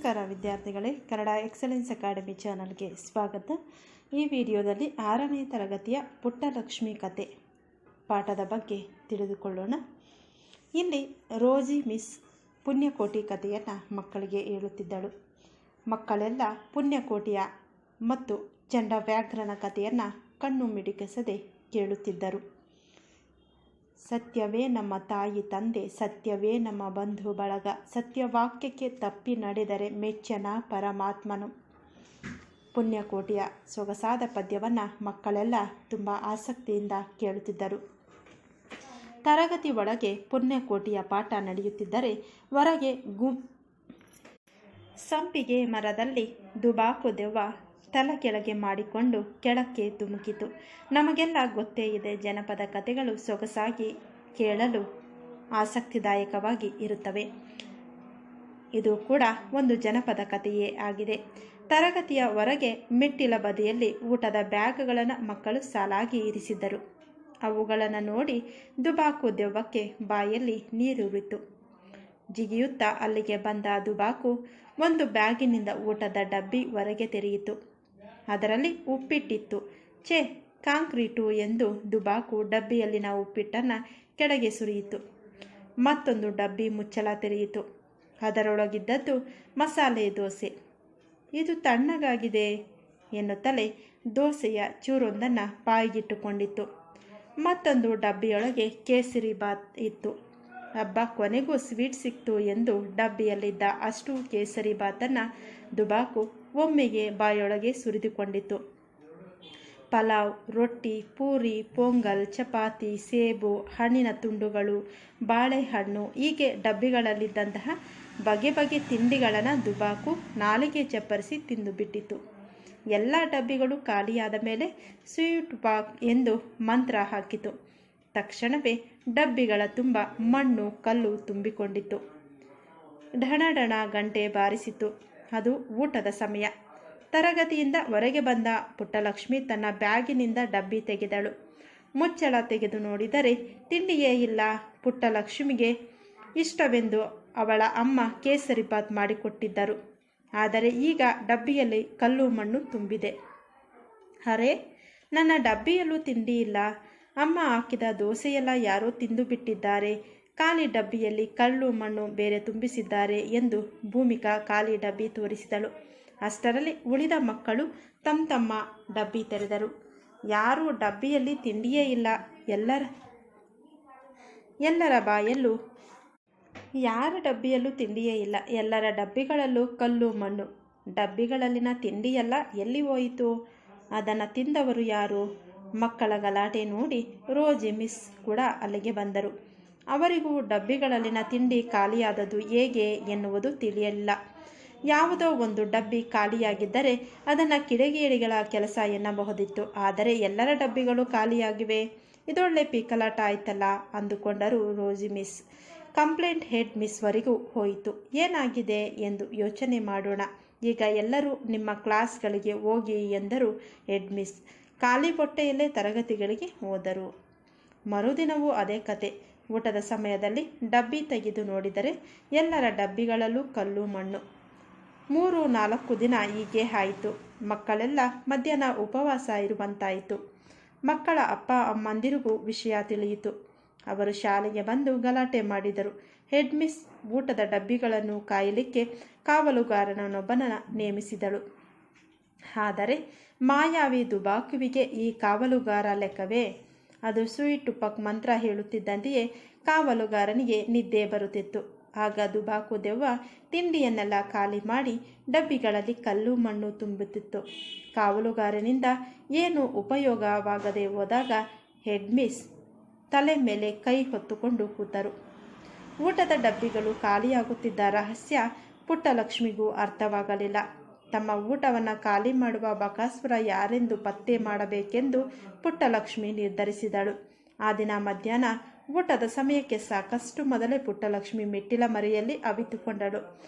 ನಮಸ್ಕಾರ ವಿದ್ಯಾರ್ಥಿಗಳೇ, Kannada excellence academy ಚಾನಲ್ಗೆ ಸ್ವಾಗತ. ಈ ವಿಡಿಯೋದಲ್ಲಿ 6ನೇ ತರಗತಿಯ ಪುಟ್ಟಲಕ್ಷ್ಮಿ ಕತೆ ಪಾಠದ ಬಗ್ಗೆ ತಿಳಿದುಕೊಳ್ಳೋಣ. ಇಲ್ಲಿ ರೋಜಿ ಮಿಸ್ ಪುಣ್ಯಕೋಟಿ ಕಥೆಯನ್ನು ಮಕ್ಕಳಿಗೆ ಹೇಳುತ್ತಿದ್ದಳು. ಮಕ್ಕಳೆಲ್ಲ ಪುಣ್ಯಕೋಟಿಯ ಮತ್ತು ಚಂಡವ್ಯಾಘ್ರನ ಕಥೆಯನ್ನು ಕಣ್ಣು ಮಿಡಿಕಿಸದೆ ಕೇಳುತ್ತಿದ್ದರು. ಸತ್ಯವೇ ನಮ್ಮ ತಾಯಿ ತಂದೆ, ಸತ್ಯವೇ ನಮ್ಮ ಬಂಧು ಬಳಗ, ಸತ್ಯವಾಕ್ಯಕ್ಕೆ ತಪ್ಪಿ ನಡೆದರೆ ಮೆಚ್ಚನ ಪರಮಾತ್ಮನು. ಪುಣ್ಯಕೋಟಿಯ ಸೊಗಸಾದ ಪದ್ಯವನ್ನು ಮಕ್ಕಳೆಲ್ಲ ತುಂಬ ಆಸಕ್ತಿಯಿಂದ ಕೇಳುತ್ತಿದ್ದರು. ತರಗತಿ ಒಳಗೆ ಪುಣ್ಯಕೋಟಿಯ ಪಾಠ ನಡೆಯುತ್ತಿದ್ದರೆ ಹೊರಗೆ ಸಂಪಿಗೆ ಮರದಲ್ಲಿ ದುಬಾಕು ದೆವ್ವ ತಲೆ ಕೆಳಗೆ ಮಾಡಿಕೊಂಡು ಕೆಳಕ್ಕೆ ಧುಮುಕಿತು. ನಮಗೆಲ್ಲ ಗೊತ್ತೇ ಇದೆ, ಜನಪದ ಕಥೆಗಳು ಸೊಗಸಾಗಿ ಕೇಳಲು ಆಸಕ್ತಿದಾಯಕವಾಗಿ ಇರುತ್ತವೆ. ಇದು ಕೂಡ ಒಂದು ಜನಪದ ಕಥೆಯೇ ಆಗಿದೆ. ತರಗತಿಯ ಹೊರಗೆ ಮೆಟ್ಟಿಲ ಬದಿಯಲ್ಲಿ ಊಟದ ಬ್ಯಾಗ್ಗಳನ್ನು ಮಕ್ಕಳು ಸಾಲಾಗಿ ಇರಿಸಿದ್ದರು. ಅವುಗಳನ್ನು ನೋಡಿ ದುಬಾಕು ದೆವ್ವಕ್ಕೆ ಬಾಯಲ್ಲಿ ನೀರೂರಿತು. ಜಿಗಿಯುತ್ತಾ ಅಲ್ಲಿಗೆ ಬಂದ ದುಬಾಕು ಒಂದು ಬ್ಯಾಗಿನಿಂದ ಊಟದ ಡಬ್ಬಿ ಹೊರಗೆ ತೆರೆಯಿತು. ಅದರಲ್ಲಿ ಉಪ್ಪಿಟ್ಟಿತ್ತು. ಛೇ, ಕಾಂಕ್ರೀಟು ಎಂದು ದುಬಾಕು ಡಬ್ಬಿಯಲ್ಲಿನ ಉಪ್ಪಿಟ್ಟನ್ನು ಕೆಳಗೆ ಸುರಿಯಿತು. ಮತ್ತೊಂದು ಡಬ್ಬಿ ಮುಚ್ಚಳ ತೆರೆಯಿತು. ಅದರೊಳಗಿದ್ದದ್ದು ಮಸಾಲೆ ದೋಸೆ. ಇದು ತಣ್ಣಗಾಗಿದೆ ಎನ್ನುತ್ತಲೇ ದೋಸೆಯ ಚೂರೊಂದನ್ನು ಬಾಯಿಗಿಟ್ಟುಕೊಂಡಿತ್ತು. ಮತ್ತೊಂದು ಡಬ್ಬಿಯೊಳಗೆ ಕೇಸರಿ ಬಾತ್ ಇತ್ತು. ಹಬ್ಬ, ಕೊನೆಗೂ ಸ್ವೀಟ್ ಸಿಕ್ತು ಎಂದು ಡಬ್ಬಿಯಲ್ಲಿದ್ದ ಅಷ್ಟು ಕೇಸರಿ ಬಾತನ್ನು ದುಬಾಕು ಒಮ್ಮೆಗೆ ಬಾಯೊಳಗೆ ಸುರಿದುಕೊಂಡಿತ್ತು. ಪಲಾವ್, ರೊಟ್ಟಿ, ಪೂರಿ, ಪೊಂಗಲ್, ಚಪಾತಿ, ಸೇಬು, ಹಣ್ಣಿನ ತುಂಡುಗಳು, ಬಾಳೆಹಣ್ಣು ಹೀಗೆ ಡಬ್ಬಿಗಳಲ್ಲಿದ್ದಂತಹ ಬಗೆ ಬಗೆ ತಿಂಡಿಗಳನ್ನು ದುಬಾಕು ನಾಲಿಗೆ ಚಪ್ಪರಿಸಿ ತಿಂದು ಬಿಟ್ಟಿತು. ಎಲ್ಲ ಡಬ್ಬಿಗಳು ಖಾಲಿಯಾದ ಮೇಲೆ ಸ್ವೀಟ್ ಬಾಕ್ ಎಂದು ಮಂತ್ರ ಹಾಕಿತು. ತಕ್ಷಣವೇ ಡಬ್ಬಿಗಳ ತುಂಬ ಮಣ್ಣು ಕಲ್ಲು ತುಂಬಿಕೊಂಡಿತ್ತು. ಢಣಢಣ ಗಂಟೆ ಬಾರಿಸಿತು. ಅದು ಊಟದ ಸಮಯ. ತರಗತಿಯಿಂದ ಹೊರಗೆ ಬಂದ ಪುಟ್ಟಲಕ್ಷ್ಮಿ ತನ್ನ ಬ್ಯಾಗಿನಿಂದ ಡಬ್ಬಿ ತೆಗೆದಳು. ಮುಚ್ಚಳ ತೆಗೆದು ನೋಡಿದರೆ ತಿಂಡಿಯೇ ಇಲ್ಲ. ಪುಟ್ಟಲಕ್ಷ್ಮಿಗೆ ಇಷ್ಟವೆಂದು ಅವಳ ಅಮ್ಮ ಕೇಸರಿ ಬಾತ್ ಮಾಡಿಕೊಟ್ಟಿದ್ದರು. ಆದರೆ ಈಗ ಡಬ್ಬಿಯಲ್ಲಿ ಕಲ್ಲು ಮಣ್ಣು ತುಂಬಿದೆ. ಅರೆ, ನನ್ನ ಡಬ್ಬಿಯಲ್ಲೂ ತಿಂಡಿ ಇಲ್ಲ. ಅಮ್ಮ ಹಾಕಿದ ದೋಸೆಯೆಲ್ಲ ಯಾರೋ ತಿಂದು ಬಿಟ್ಟಿದ್ದಾರೆ. ಖಾಲಿ ಡಬ್ಬಿಯಲ್ಲಿ ಕಲ್ಲು ಮಣ್ಣು ಬೇರೆ ತುಂಬಿಸಿದ್ದಾರೆ ಎಂದು ಭೂಮಿಕಾ ಖಾಲಿ ಡಬ್ಬಿ ತೋರಿಸಿದಳು. ಅಷ್ಟರಲ್ಲಿ ಉಳಿದ ಮಕ್ಕಳು ತಮ್ಮ ಡಬ್ಬಿ ತೆರೆದರು. ಯಾರೂ ಡಬ್ಬಿಯಲ್ಲಿ ತಿಂಡಿಯೇ ಇಲ್ಲ. ಎಲ್ಲರ ಬಾಯಲ್ಲೂ ಯಾರ ಡಬ್ಬಿಯಲ್ಲೂ ತಿಂಡಿಯೇ ಇಲ್ಲ. ಎಲ್ಲರ ಡಬ್ಬಿಗಳಲ್ಲೂ ಕಲ್ಲು ಮಣ್ಣು. ಡಬ್ಬಿಗಳಲ್ಲಿನ ತಿಂಡಿಯೆಲ್ಲ ಎಲ್ಲಿ ಹೋಯಿತು? ಅದನ್ನು ತಿಂದವರು ಯಾರು? ಮಕ್ಕಳ ಗಲಾಟೆ ನೋಡಿ ರೋಜಿ ಮಿಸ್ ಕೂಡ ಅಲ್ಲಿಗೆ ಬಂದರು. ಅವರಿಗೂ ಡಬ್ಬಿಗಳಲ್ಲಿನ ತಿಂಡಿ ಖಾಲಿಯಾದದ್ದು ಹೇಗೆ ಎನ್ನುವುದು ತಿಳಿಯಲಿಲ್ಲ. ಯಾವುದೋ ಒಂದು ಡಬ್ಬಿ ಖಾಲಿಯಾಗಿದ್ದರೆ ಅದನ್ನು ಕಿಡಿಗೇಡಿಗಳ ಕೆಲಸ ಎನ್ನಬಹುದಿತ್ತು. ಆದರೆ ಎಲ್ಲರ ಡಬ್ಬಿಗಳು ಖಾಲಿಯಾಗಿವೆ. ಇದೊಳ್ಳೆ ಪೀಕಲಾಟ ಆಯ್ತಲ್ಲ ಅಂದುಕೊಂಡರು ರೋಜಿ ಮಿಸ್. ಕಂಪ್ಲೇಂಟ್ ಹೆಡ್ ಮಿಸ್ವರೆಗೂ ಹೋಯಿತು. ಏನಾಗಿದೆ ಎಂದು ಯೋಚನೆ ಮಾಡೋಣ. ಈಗ ಎಲ್ಲರೂ ನಿಮ್ಮ ಕ್ಲಾಸ್ಗಳಿಗೆ ಹೋಗಿ ಎಂದರು ಹೆಡ್ ಮಿಸ್. ಖಾಲಿ ಹೊಟ್ಟೆಯಲ್ಲೇ ತರಗತಿಗಳಿಗೆ ಹೋದರು. ಮರುದಿನವೂ ಅದೇ ಕತೆ. ಊಟದ ಸಮಯದಲ್ಲಿ ಡಬ್ಬಿ ತೆಗೆದು ನೋಡಿದರೆ ಎಲ್ಲರ ಡಬ್ಬಿಗಳಲ್ಲೂ ಕಲ್ಲು ಮಣ್ಣು. 3-4 ದಿನ ಹೀಗೆ ಆಯಿತು. ಮಕ್ಕಳೆಲ್ಲ ಮಧ್ಯಾಹ್ನ ಉಪವಾಸ ಇರುವಂತಾಯಿತು. ಮಕ್ಕಳ ಅಪ್ಪ ಅಮ್ಮಂದಿರಿಗೂ ವಿಷಯ ತಿಳಿಯಿತು. ಅವರು ಶಾಲೆಗೆ ಬಂದು ಗಲಾಟೆ ಮಾಡಿದರು. ಹೆಡ್ ಮಿಸ್ ಊಟದ ಡಬ್ಬಿಗಳನ್ನು ಕಾಯಲಿಕ್ಕೆ ಕಾವಲುಗಾರನೊಬ್ಬನ ನೇಮಿಸಿದಳು. ಆದರೆ ಮಾಯಾವಿ ದುಬಾಕುವಿಗೆ ಈ ಕಾವಲುಗಾರ ಲೆಕ್ಕವೇ? ಅದು ಸ್ವೀಟ್ ಪಕ್ ಮಂತ್ರ ಹೇಳುತ್ತಿದ್ದಂತೆಯೇ ಕಾವಲುಗಾರನಿಗೆ ನಿದ್ದೆ ಬರುತ್ತಿತ್ತು. ಆಗ ದುಬಾಕು ದೆವ್ವ ತಿಂಡಿಯನ್ನೆಲ್ಲ ಖಾಲಿ ಮಾಡಿ ಡಬ್ಬಿಗಳಲ್ಲಿ ಕಲ್ಲು ಮಣ್ಣು ತುಂಬುತ್ತಿತ್ತು. ಕಾವಲುಗಾರನಿಂದ ಏನೂ ಉಪಯೋಗವಾಗದೆ ಹೋದಾಗ ಹೆಡ್ ಮಿಸ್ ತಲೆ ಮೇಲೆ ಕೈ ಹೊತ್ತುಕೊಂಡು ಕೂತರು. ಊಟದ ಡಬ್ಬಿಗಳು ಖಾಲಿಯಾಗುತ್ತಿದ್ದ ರಹಸ್ಯ ಪುಟ್ಟಲಕ್ಷ್ಮಿಗೂ ಅರ್ಥವಾಗಲಿಲ್ಲ. ತಮ್ಮ ಊಟವನ್ನು ಖಾಲಿ ಮಾಡುವ ಬಕಾಸುರ ಯಾರೆಂದು ಪತ್ತೆ ಮಾಡಬೇಕೆಂದು ಪುಟ್ಟಲಕ್ಷ್ಮಿ ನಿರ್ಧರಿಸಿದಳು. ಆ ದಿನ ಮಧ್ಯಾಹ್ನ ಊಟದ ಸಮಯಕ್ಕೆ ಸಾಕಷ್ಟು ಮೊದಲೇ ಪುಟ್ಟಲಕ್ಷ್ಮಿ ಮೆಟ್ಟಿಲ ಮರೆಯಲ್ಲಿ ಅವಿತುಕೊಂಡಳು.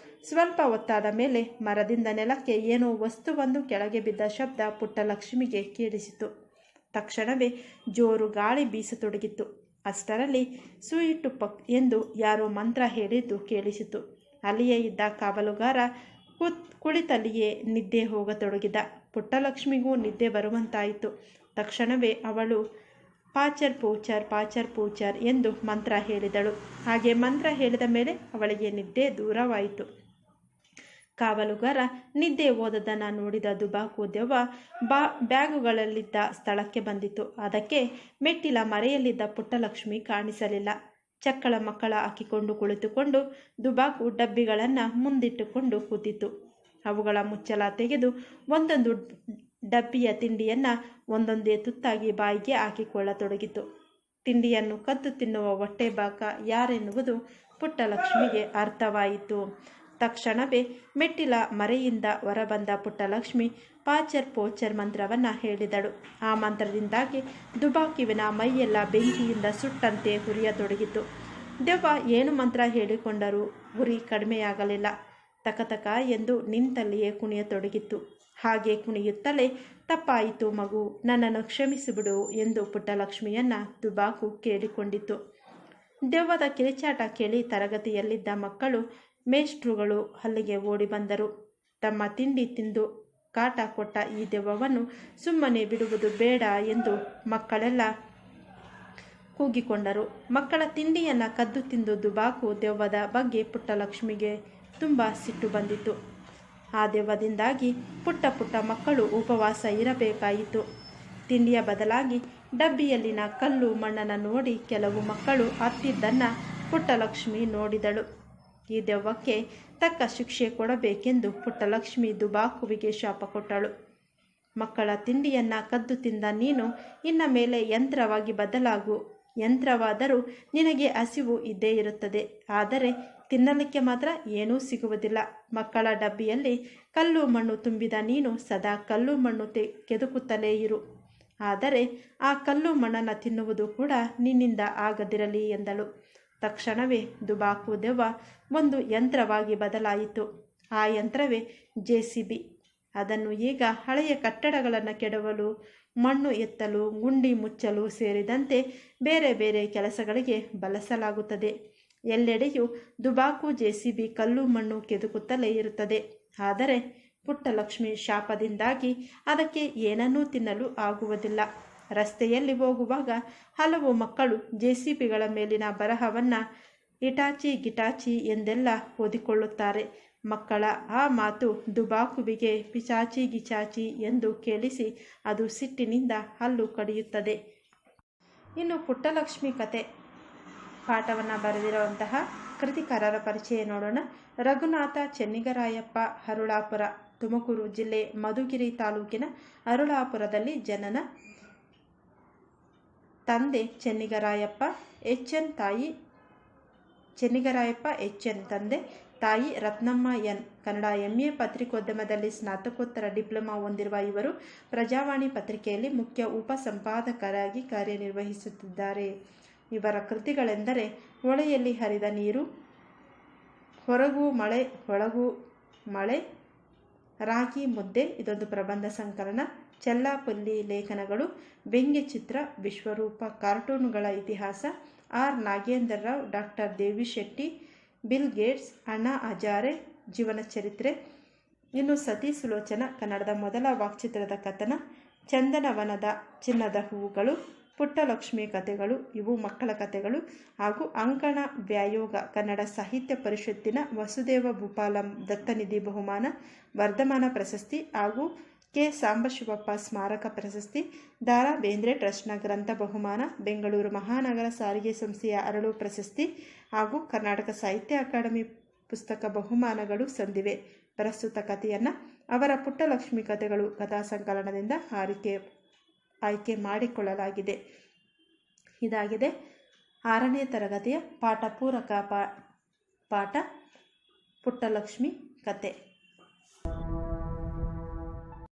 ಸ್ವಲ್ಪ ಹೊತ್ತಾದ ಮೇಲೆ ಮರದಿಂದ ನೆಲಕ್ಕೆ ಏನೋ ವಸ್ತುವೊಂದು ಕೆಳಗೆ ಬಿದ್ದ ಶಬ್ದ ಪುಟ್ಟಲಕ್ಷ್ಮಿಗೆ ಕೇಳಿಸಿತು. ತಕ್ಷಣವೇ ಜೋರು ಗಾಳಿ ಬೀಸತೊಡಗಿತು. ಅಷ್ಟರಲ್ಲಿ ಸ್ವೀಟು ಪಕ್ ಎಂದು ಯಾರೋ ಮಂತ್ರ ಹೇಳಿದ್ದು ಕೇಳಿಸಿತು. ಅಲ್ಲಿಯೇ ಇದ್ದ ಕಾವಲುಗಾರ ಕುಳಿತಲ್ಲಿಯೇ ನಿದ್ದೆ ಹೋಗತೊಡಗಿದ. ಪುಟ್ಟಲಕ್ಷ್ಮಿಗೂ ನಿದ್ದೆ ಬರುವಂತಾಯಿತು. ತಕ್ಷಣವೇ ಅವಳು ಪಾಚರ್ ಪೂಚರ್ ಪಾಚರ್ ಪೂಚರ್ ಎಂದು ಮಂತ್ರ ಹೇಳಿದಳು. ಹಾಗೆ ಮಂತ್ರ ಹೇಳಿದ ಮೇಲೆ ಅವಳಿಗೆ ನಿದ್ದೆ ದೂರವಾಯಿತು. ಕಾವಲುಗಾರ ನಿದ್ದೆ ಹೋದದನ್ನು ನೋಡಿದ ದುಬಾಕು ದೆವ್ವ ಬ್ಯಾಗುಗಳಲ್ಲಿದ್ದ ಸ್ಥಳಕ್ಕೆ ಬಂದಿತು. ಅದಕ್ಕೆ ಮೆಟ್ಟಿಲ ಮರೆಯಲ್ಲಿದ್ದ ಪುಟ್ಟಲಕ್ಷ್ಮಿ ಕಾಣಿಸಲಿಲ್ಲ. ಚಕ್ಕಳ ಮಕ್ಕಳ ಹಾಕಿಕೊಂಡು ಕುಳಿತುಕೊಂಡು ದುಬಾಕು ಡಬ್ಬಿಗಳನ್ನು ಮುಂದಿಟ್ಟುಕೊಂಡು ಕೂತಿತು. ಅವುಗಳ ಮುಚ್ಚಲ ತೆಗೆದು ಒಂದೊಂದು ಡಬ್ಬಿಯ ತಿಂಡಿಯನ್ನು ಒಂದೊಂದೇ ತುತ್ತಾಗಿ ಬಾಯಿಗೆ ಹಾಕಿಕೊಳ್ಳತೊಡಗಿತು. ತಿಂಡಿಯನ್ನು ಕದ್ದು ತಿನ್ನುವ ಹೊಟ್ಟೆ ಬಾಕ ಯಾರೆನ್ನುವುದು ಪುಟ್ಟಲಕ್ಷ್ಮಿಗೆ ಅರ್ಥವಾಯಿತು. ತಕ್ಷಣವೇ ಮೆಟ್ಟಿಲ ಮರೆಯಿಂದ ಹೊರಬಂದ ಪುಟ್ಟಲಕ್ಷ್ಮಿ ಪಾಚರ್ ಪೋಚರ್ ಮಂತ್ರವನ್ನು ಹೇಳಿದಳು. ಆ ಮಂತ್ರದಿಂದಾಗಿ ದುಬಾಕುವಿನ ಮೈಯೆಲ್ಲ ಬೆಂಕಿಯಿಂದ ಸುಟ್ಟಂತೆ ಹುರಿಯತೊಡಗಿತು. ದೆವ್ವ ಏನು ಮಂತ್ರ ಹೇಳಿಕೊಂಡರೂ ಉರಿ ಕಡಿಮೆಯಾಗಲಿಲ್ಲ. ತಕತಕ ಎಂದು ನಿಂತಲ್ಲಿಯೇ ಕುಣಿಯತೊಡಗಿತ್ತು. ಹಾಗೆ ಕುಣಿಯುತ್ತಲೇ, ತಪ್ಪಾಯಿತು ಮಗು, ನನ್ನನ್ನು ಕ್ಷಮಿಸಿಬಿಡು ಎಂದು ಪುಟ್ಟಲಕ್ಷ್ಮಿಯನ್ನು ದುಬಾಕು ಕೇಳಿಕೊಂಡಿತು. ದೆವ್ವದ ಕಿರಿಚಾಟ ಕೇಳಿ ತರಗತಿಯಲ್ಲಿದ್ದ ಮಕ್ಕಳು, ಮೇಷ್ಟ್ರುಗಳು ಅಲ್ಲಿಗೆ ಓಡಿ ಬಂದರು. ತಮ್ಮ ತಿಂಡಿ ತಿಂದು ಕಾಟ ಕೊಟ್ಟ ಈ ದೆವ್ವವನ್ನು ಸುಮ್ಮನೆ ಬಿಡುವುದು ಬೇಡ ಎಂದು ಮಕ್ಕಳೆಲ್ಲ ಕೂಗಿಕೊಂಡರು. ಮಕ್ಕಳ ತಿಂಡಿಯನ್ನು ಕದ್ದು ತಿಂದು ದುಬಾಕು ದೆವ್ವದ ಬಗ್ಗೆ ಪುಟ್ಟಲಕ್ಷ್ಮಿಗೆ ತುಂಬ ಸಿಟ್ಟು ಬಂದಿತು. ಆ ದೆವ್ವದಿಂದಾಗಿ ಪುಟ್ಟ ಪುಟ್ಟ ಮಕ್ಕಳು ಉಪವಾಸ ಇರಬೇಕಾಯಿತು. ತಿಂಡಿಯ ಬದಲಾಗಿ ಡಬ್ಬಿಯಲ್ಲಿನ ಕಲ್ಲು ಮಣ್ಣನ್ನು ನೋಡಿ ಕೆಲವು ಮಕ್ಕಳು ಅತ್ತಿದ್ದನ್ನು ಪುಟ್ಟಲಕ್ಷ್ಮಿ ನೋಡಿದಳು. ಈ ದೆವ್ವಕ್ಕೆ ತಕ್ಕ ಶಿಕ್ಷೆ ಕೊಡಬೇಕೆಂದು ಪುಟ್ಟಲಕ್ಷ್ಮಿ ದುಬಾಕುವಿಗೆ ಶಾಪ ಕೊಟ್ಟಳು. ಮಕ್ಕಳ ತಿಂಡಿಯನ್ನು ಕದ್ದು ತಿಂದ ನೀನು ಇನ್ನ ಮೇಲೆ ಯಂತ್ರವಾಗಿ ಬದಲಾಗು. ಯಂತ್ರವಾದರೂ ನಿನಗೆ ಹಸಿವು ಇದ್ದೇ ಇರುತ್ತದೆ, ಆದರೆ ತಿನ್ನಲಿಕ್ಕೆ ಮಾತ್ರ ಏನೂ ಸಿಗುವುದಿಲ್ಲ. ಮಕ್ಕಳ ಡಬ್ಬಿಯಲ್ಲಿ ಕಲ್ಲು ಮಣ್ಣು ತುಂಬಿದ ನೀನು ಸದಾ ಕಲ್ಲು ಮಣ್ಣು ಕೆದಕುತ್ತಲೇ ಇರು. ಆದರೆ ಆ ಕಲ್ಲು ಮಣ್ಣನ್ನು ತಿನ್ನುವುದು ಕೂಡ ನಿನ್ನಿಂದ ಆಗದಿರಲಿ ಎಂದಳು. ತಕ್ಷಣವೇ ದುಬಾಕು ದೆವ್ವ ಒಂದು ಯಂತ್ರವಾಗಿ ಬದಲಾಯಿತು. ಆ ಯಂತ್ರವೇ JCB. ಅದನ್ನು ಈಗ ಹಳೆಯ ಕಟ್ಟಡಗಳನ್ನು ಕೆಡವಲು, ಮಣ್ಣು ಎತ್ತಲು, ಗುಂಡಿ ಮುಚ್ಚಲು ಸೇರಿದಂತೆ ಬೇರೆ ಬೇರೆ ಕೆಲಸಗಳಿಗೆ ಬಳಸಲಾಗುತ್ತದೆ. ಎಲ್ಲೆಡೆಯೂ ದುಬಾಕು JCB ಕಲ್ಲು ಮಣ್ಣು ಕೆದಕುತ್ತಲೇ ಇರುತ್ತದೆ. ಆದರೆ ಪುಟ್ಟಲಕ್ಷ್ಮಿ ಶಾಪದಿಂದಾಗಿ ಅದಕ್ಕೆ ಏನನ್ನೂ ತಿನ್ನಲು ಆಗುವುದಿಲ್ಲ. ರಸ್ತೆಯಲ್ಲಿ ಹೋಗುವಾಗ ಹಲವು ಮಕ್ಕಳು JCBಗಳ ಮೇಲಿನ ಬರಹವನ್ನು ಇಟಾಚಿ ಗಿಟಾಚಿ ಎಂದೆಲ್ಲ ಓದಿಕೊಳ್ಳುತ್ತಾರೆ. ಮಕ್ಕಳ ಆ ಮಾತು ದುಬಾಕುವಿಗೆ ಪಿಚಾಚಿ ಗಿಚಾಚಿ ಎಂದು ಕೇಳಿಸಿ ಅದು ಸಿಟ್ಟಿನಿಂದ ಹಲ್ಲು ಕಡಿಯುತ್ತದೆ. ಇನ್ನು ಪುಟ್ಟಲಕ್ಷ್ಮಿ ಕತೆ ಪಾಠವನ್ನು ಬರೆದಿರುವಂತಹ ಕೃತಿಕಾರರ ಪರಿಚಯ ನೋಡೋಣ. ರಘುನಾಥ ಚೆನ್ನಿಗರಾಯಪ್ಪ, ಅರುಳಾಪುರ, ತುಮಕೂರು ಜಿಲ್ಲೆ, ಮಧುಗಿರಿ ತಾಲೂಕಿನ ಅರುಳಾಪುರದಲ್ಲಿ ಜನನ. ತಂದೆ ಚೆನ್ನಿಗರಾಯಪ್ಪ HN, ತಾಯಿ ಚೆನ್ನಿಗರಾಯಪ್ಪ HN, ತಂದೆ ತಾಯಿ ರತ್ನಮ್ಮ N. ಕನ್ನಡ MA ಪತ್ರಿಕೋದ್ಯಮದಲ್ಲಿ ಸ್ನಾತಕೋತ್ತರ ಡಿಪ್ಲೊಮಾ ಹೊಂದಿರುವ ಇವರು ಪ್ರಜಾವಾಣಿ ಪತ್ರಿಕೆಯಲ್ಲಿ ಮುಖ್ಯ ಉಪಸಂಪಾದಕರಾಗಿ ಕಾರ್ಯನಿರ್ವಹಿಸುತ್ತಿದ್ದಾರೆ. ಇವರ ಕೃತಿಗಳೆಂದರೆ ಹೊಳೆಯಲ್ಲಿ ಹರಿದ ನೀರು, ಹೊರಗೂ ಮಳೆ ಒಳಗೂ ಮಳೆ, ರಾಗಿ ಮುದ್ದೆ ಇದೊಂದು ಪ್ರಬಂಧ ಸಂಕಲನ, ಚೆಲ್ಲಾಪಲ್ಲಿ ಲೇಖನಗಳು, ವ್ಯಂಗ್ಯಚಿತ್ರ, ವಿಶ್ವರೂಪ, ಕಾರ್ಟೂನುಗಳ ಇತಿಹಾಸ, R. Nagendra Rao, doctor Devishetty, bill Gates, Anna Hazare ಜೀವನ ಚರಿತ್ರೆ. ಇನ್ನು ಸತಿ ಸುಲೋಚನ ಕನ್ನಡದ ಮೊದಲ ವಾಕ್ಚಿತ್ರದ ಕಥನ, ಚಂದನವನದ ಚಿನ್ನದ ಹೂವುಗಳು, ಪುಟ್ಟಲಕ್ಷ್ಮಿ ಕಥೆಗಳು ಇವು ಮಕ್ಕಳ ಕಥೆಗಳು, ಹಾಗೂ ಅಂಕಣ ವ್ಯಾಯೋಗ ಕನ್ನಡ ಸಾಹಿತ್ಯ ಪರಿಷತ್ತಿನ ವಸುದೇವ ಭೂಪಾಲಂ ದತ್ತನಿಧಿ ಬಹುಮಾನ, ವರ್ಧಮಾನ ಪ್ರಶಸ್ತಿ ಹಾಗೂ ಕೆ. ಸಾಂಬಶಿವಪ್ಪ ಸ್ಮಾರಕ ಪ್ರಶಸ್ತಿ, ದಾರಾ ಬೇಂದ್ರೆ ಟ್ರಸ್ಟ್ನ ಗ್ರಂಥ ಬಹುಮಾನ, ಬೆಂಗಳೂರು ಮಹಾನಗರ ಸಾರಿಗೆ ಸಂಸ್ಥೆಯ ಅರಳು ಪ್ರಶಸ್ತಿ ಹಾಗೂ ಕರ್ನಾಟಕ ಸಾಹಿತ್ಯ ಅಕಾಡೆಮಿ ಪುಸ್ತಕ ಬಹುಮಾನಗಳು ಸಂದಿವೆ. ಪ್ರಸ್ತುತ ಕಥೆಯನ್ನು ಅವರ ಪುಟ್ಟಲಕ್ಷ್ಮಿ ಕಥೆಗಳು ಕಥಾ ಸಂಕಲನದಿಂದ ಆಯ್ಕೆ ಮಾಡಿಕೊಳ್ಳಲಾಗಿದೆ. ಇದಾಗಿದೆ 6ನೇ ತರಗತಿಯ ಪಾಠ ಪೂರಕ ಪಾಠ ಪುಟ್ಟಲಕ್ಷ್ಮಿ ಕತೆ.